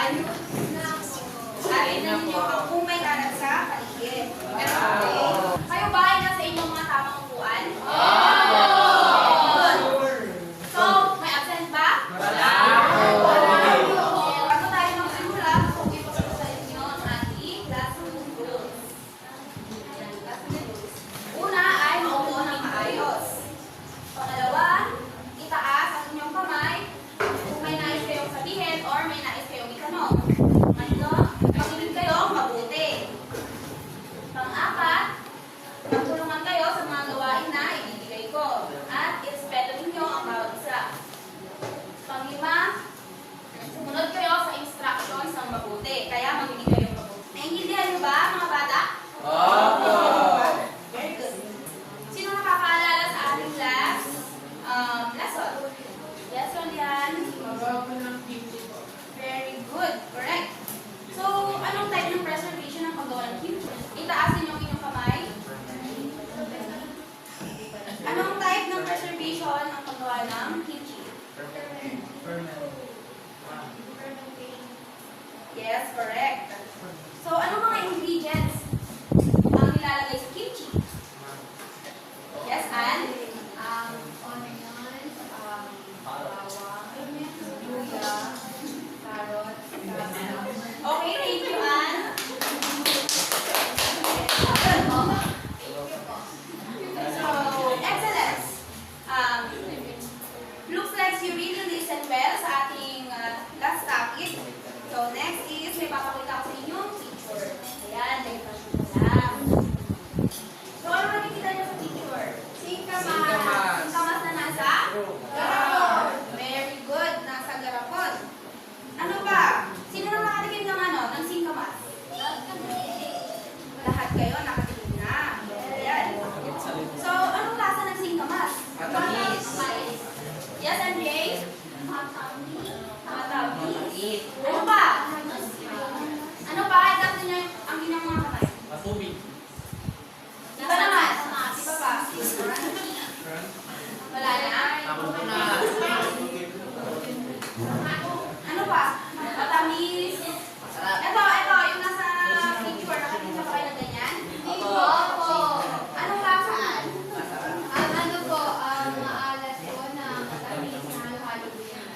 upuan. At tignan ninyo kung may kalat sa paligid. Okay? Kayo ba ay nasa inyong mga tamang upuan? Good. So, may absent ba? Wala. Bago tayo magsimula, kung ipapagod sa inyo ang ating classroom rules. Una ay maupo ng maayos. Pangalawa, itaas ang inyong kamay kung may nais kayong sabihin or may nais kayong itanong. Makinig kayo mabuti. Pang-apat, magtulungan kayo sa mga gawain na ibibigay ko. At irespeto ninyo ang bawat isa. Pang-lima, sumunod kayo sa instructions ng mabuti. Kaya makinig kayo mabuti. Naiintindihan niyo ba, mga bata? Very good. Sino nakakaalala sa ating last lesson? Lesson yan. Very good. Correct. So, anong type ng preservation ang paggawa ng kimchi? Itaasin yung inyong kamay. Anong type ng preservation ang paggawa ng kimchi? Yes, correct. So, anong mga ingredients ang nilalagay sa kimchi? Yes, and? Onions, bawang, luya, carrots, okay, thank you, Anne. So, excellence. Looks like you really listen well sa ating last topic. So, next is, may papakita ko sa inyong picture. Ayan, may pasyon lang. So, ano makikita niyo sa picture? Singkamas. Singkamas na nasa? Garapon. Very good, nasa garapon. Ano ba? Sino na nakatikim ng ng singkamas? Lahat kayo nakatikim na. Ayan. So, anong lasa ng singkamas? Matamis. Yes, Andre? Matamis. Ano ba? Ano ba? Itasin niyo ang inyong mga kamay. Matubig. Iba naman. Iba pa. Wala na? Ano pa? Matamis. Ito, yung nasa picture. Nakatingin pa kayo ng ganyan? Opo. Anong lasa? Ano po, maalat po na matamis na halo-halo po yan.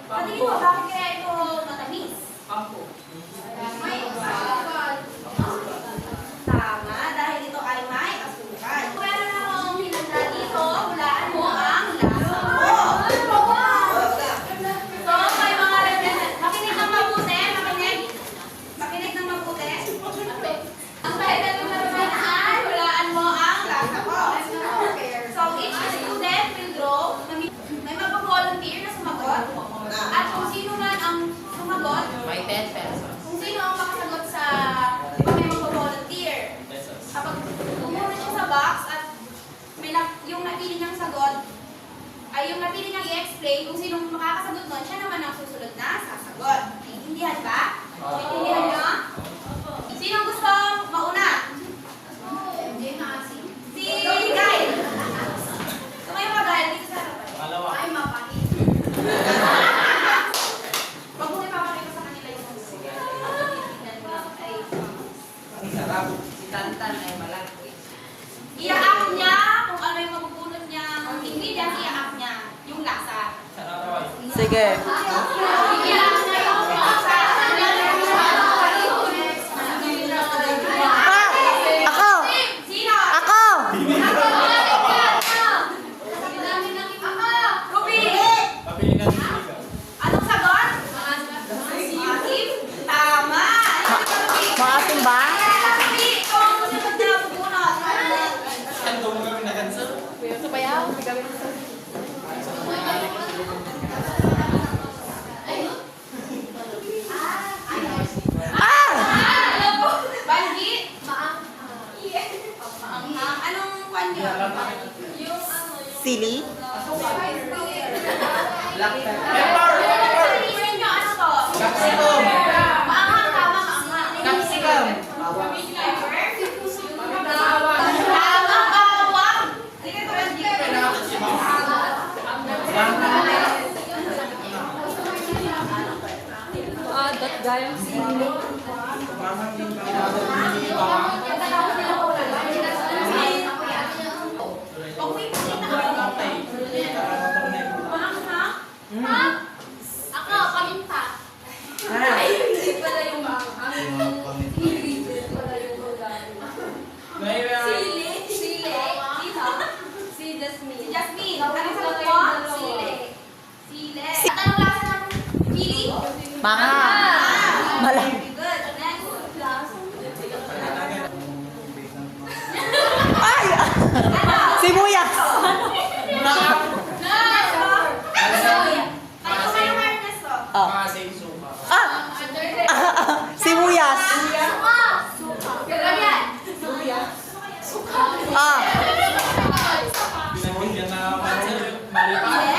Patingin mo, bakit kaya ito matamis? Pampo. May asukal. Tama, dahil ito ay may asukal. Meron na akong hinanda dito, hulaan mo ang lasa mo. So, may mga represent. Makinig ng mabuti, makinig. Makinig ng mabuti. Ang pwede ng mabuti, hulaan mo ang lasa ko. So, each student will draw. May mag-volunteer na sumagot. At kung sino man ang sumagot, May 10 pesos. kung sino ang makasagot sa, di ba may mag-volunteer? Kapag pumunta siya sa box at yung napili niyang sagot, ay yung napili niyang i-explain kung sinong makakasagot nun, siya naman ang susunod na sasagot. Naiintindihan ba? Naiintindihan niyo? Sino gusto mauna? Hindi na kasi. Si Guy! Tumayo ka, Guy. Dito sa harapan. Pangalawa. Ay, mapahit. Wag mo ipapakita sa kanila yung tingnan mo. Ay, Ang sarap. Si Tantan ay malaki. i-act niya kung ano yung mabubulot niyang ingredients, i-act niya yung lasa. Sarap. Sige. I-act niya yung lasa. Ako! Sino? Ako! Ruby! Pabili ka ng sinigang. Anong sagot? Maasim? Tama! Maasim ba? Ruby, ikaw ang susunod na bubunot. Ang dumi na ganso. Ito pa yaw? Gawin ito. Banji? Maanghang. Maanghang. Anong kwan yun? Yung ano, yung... Sili? Black pepper. Sabihin niyo, ano to? Capsicum. Maanghang, tama, maanghang. Capsicum. Pepper? Tama, bawang. Halika to, Banji. Ako, paminta. Ay, hindi pala yung Sili. Sili. Si Jasmine. Si Jasmine. Anong sagot mo? Sili. Sili. At anong lasa ng pili? Manga. Mala. Very good. Next. Ay! Sibuyas. Oh. Ah! Sibuyas. Ah!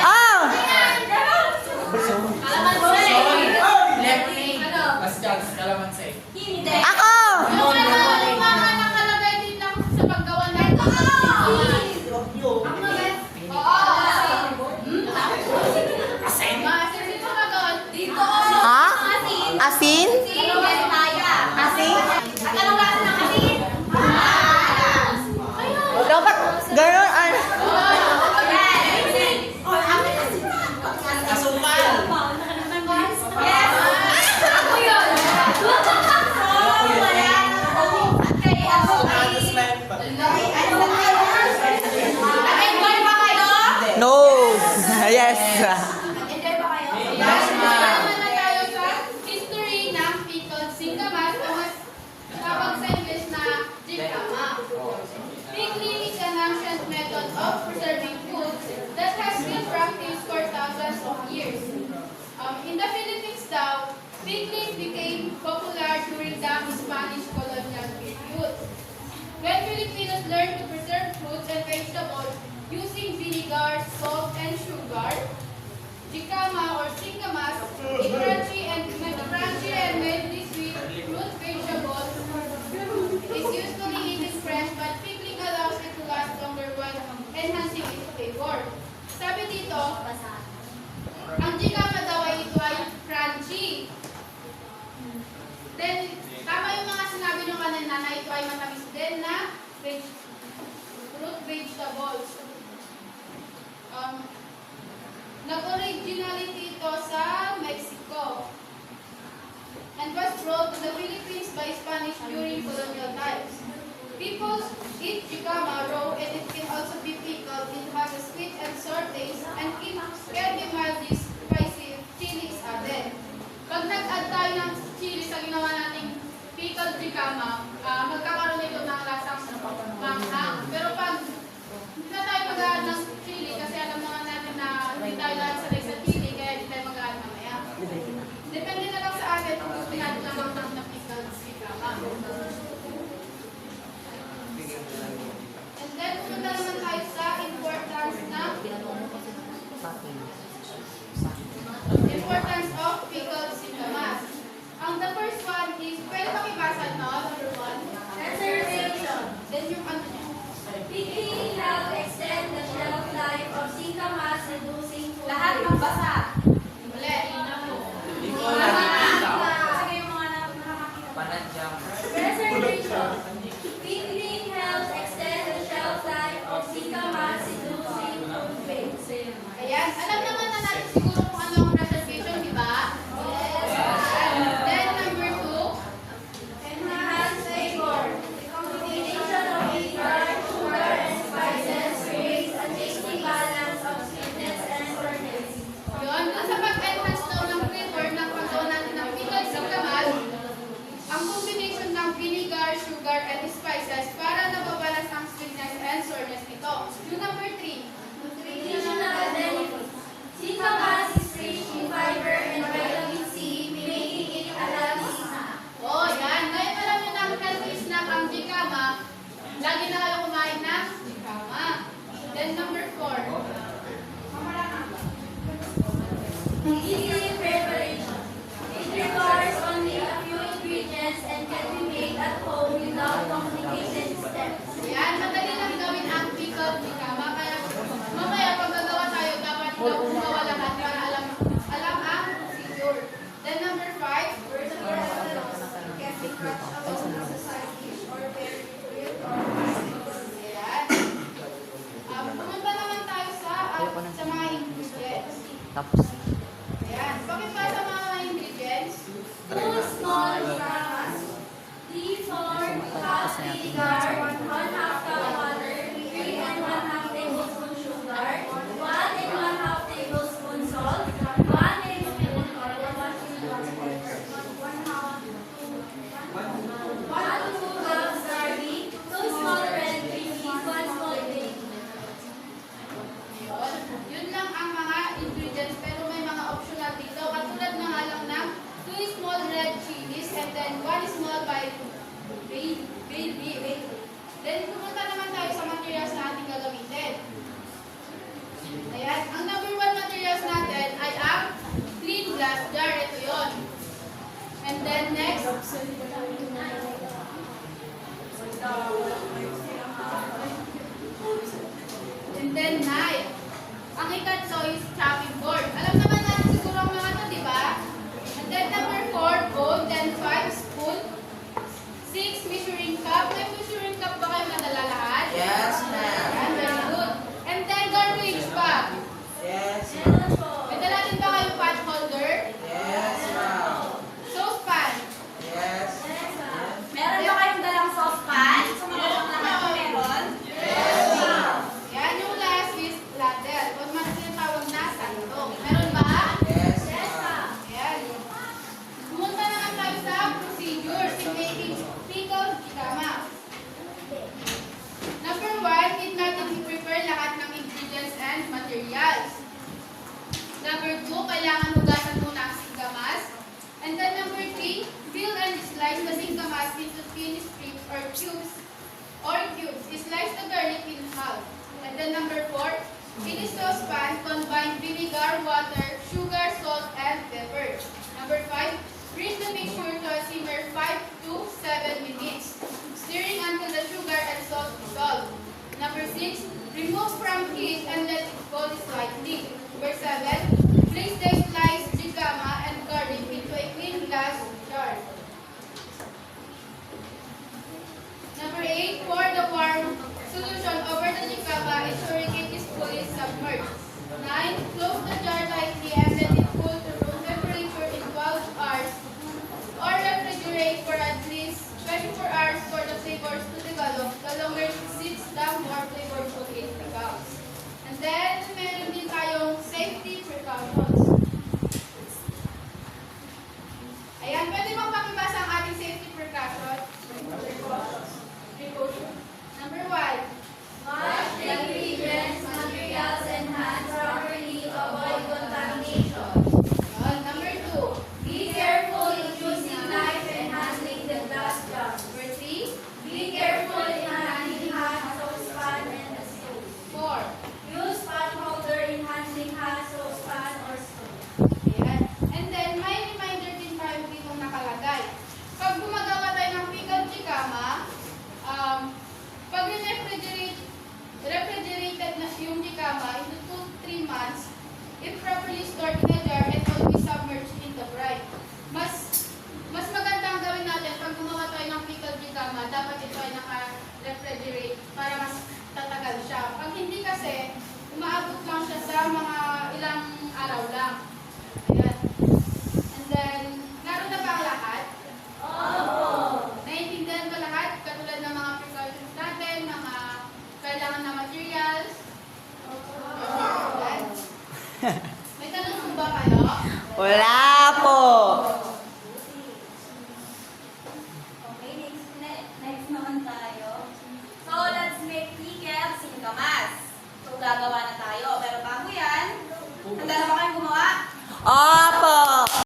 Ah! Ako! Ha? Asin? Asin? At anong lasa ng asin? Dapat gano'n ano? No! Yes! Enjoy ba kayo? Naman na tayo sa history ng pickled singkamas o mas tawag sa English na jicama. Pickling is an ancient method of preserving food that has been practiced for thousands of years. In the Philippines daw, pickling became popular during the Spanish colonial period. When Filipinos learned to preserve fruits and vegetables using vinegar, salt, and sugar, jicama or singkamas, a crunchy and mildly sweet root vegetable, is usually eaten fresh, but pickling allows it to last longer while enhancing its flavor. Sabi dito, ang jicama daw ay ito ay crunchy. Then, tama yung mga sinabi nyo kanina na ito ay matamis din na root vegetables. Nag-originality ito sa Mexico and was brought to the Philippines by Spanish during colonial times. People eat jicama raw and it can also be pickled. It has a sweet and sour taste and it can be mildly spicy if chili is added. Pag nag-add tayo ng chili sa ginawa nating pickled jicama, magkakaroon ito ng lasang manghang. Pero pag hindi na tayo mag-add ng chili kasi alam naman natin na hindi tayo lahat sanay sa chili kaya hindi tayo mag-add mamaya. Depende na lang sa atin kung gusto natin lang ng pickled jicama. And then, punta naman tayo sa importance of pickled singkamas. The first one is, pwede makibasa, no? Number 1. Preservation. Then yung ano niya. Pickling help extend the shelf life of singkamas, reducing food. Lahat magbasa. Ulit. Sige yung mga nakakakita. Panadyang. Pickling helps extend the shelf life of singkamas, reducing food waste. Ayan. Alam naman na natin siguro kung ano ang preservation, di ba? Then number 2. Enhance flavor. The combination of vinegar, sugar, and spices creates a tasty balance of sweetness and sourness. Yun. Dun sa pag-enhance daw ng flavor ng paggawa natin ng pickled singkamas, ang combination ng vinegar, sugar, and spices para nababalas ang sweetness and sourness nito. Yung number 3. Nutritional benefits. Singkamas is rich in fiber and vitamin C, making it a healthy snack. Oh, yan. Ngayon alam nyo na healthy snack ang jicama. Lagi na kayo kumain ng jicama. Then number 4. Easy preparation. It requires only a few ingredients and can be made at home without complicated steps. Yan, madali lang gawin ang pickled jicama. Kaya mamaya pag gagawa tayo, dapat ikaw gumawa lahat para alam ang procedure. Then number 5. glass jar. Ito yun. And then next, and then knife. Ang ikatlo is chopping board. Alam naman natin siguro ang mga ito, di ba? And then number 4, bowl. Then 5, spoon. 6, measuring cup. May measuring cup ba kayo nadala lahat? Yes, ma'am. Yan, very good. And then garbage bag. Yes, ma'am. May dala din ba kayong pot holder? Yes, ma'am. Saucepan. Yes, ma'am. Meron ba kayong dalang saucepan? Sumagot ang lahat kung meron. Yan, yung last is ladle. Kung mas tinatawag na sandok. Meron ba? Yes, ma'am. Ayan. Pumunta naman tayo sa procedures in making pickled jicama. Number 1, need natin i-prepare lahat ng ingredients and materials. Number 2, kailangan hugasan muna ang singkamas. And then number 3, peel and slice the singkamas into thin strips or cubes. Slice the garlic in half. And then number 4, in a saucepan, combine vinegar, water, sugar, salt, and pepper. Number 5, bring the mixture to a simmer 5 to 7 minutes, stirring until the sugar and salt dissolve. Number 6, remove from heat and let it cool slightly. Number 7, place the sliced jicama and garlic into a clean glass jar. Number 8, pour the warm solution over the jicama, ensuring it is fully submerged. 9, close the jar tightly and let it cool to room temperature in 12 hours or refrigerate for at least 24 hours for the flavors to develop. The longer it sits, the more flavorful it becomes. And then, meron din tayong safety precautions. Ayan, pwede bang pakibasa ang ating safety precaution? Precaution. Number 1. Wash the ingredients, materials, and hands properly to avoid contamination. Number 2. Be careful in using knife and handling the glass jar. Number 3. Be careful in handling hot saucepan and the stove. 4. Use pot holder in handling hot saucepan or stove. Ayan. And then, may reminder din tayo dito nakalagay. Pag gumagawa tayo ng pickled jicama, pag refrigerated na yung jicama into 2-3 months, if properly stored in a jar and always submerged in the brine. Mas maganda ang gawin natin pag gumawa tayo ng pickled jicama, dapat ito ay naka-refrigerate para mas tatagal siya. Pag hindi kasi, umaabot lang siya sa mga ilang araw lang. Ayan. And then, naroon na ba ang lahat? Naiintindihan ba lahat? Katulad ng mga precautions natin, mga kailangan na materials? Ayan. May tanong po ba kayo? Wala po.